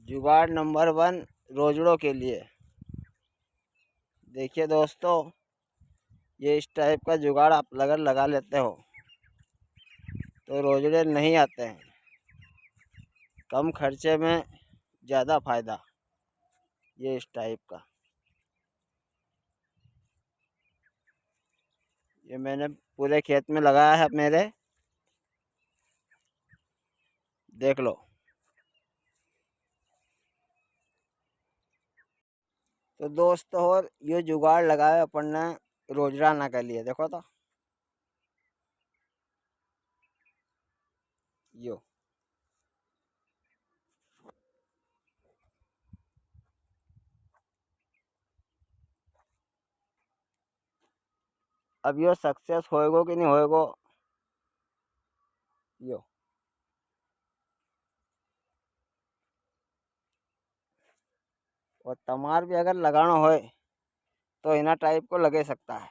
जुगाड़ नंबर 1 रोजड़ों के लिए। देखिए दोस्तों, ये इस टाइप का जुगाड़ आप अगर लगा लेते हो तो रोजड़े नहीं आते हैं। कम खर्चे में ज़्यादा फायदा, ये इस टाइप का। ये मैंने पूरे खेत में लगाया है मेरे, देख लो। तो दोस्तों, और ये जुगाड़ लगाया अपन ने रोजराना के लिए। देखो तो यो, अब यो सक्सेस होएगो कि नहीं होएगो, यो। और तमार भी अगर लगाना होए तो इना टाइप को लगे सकता है।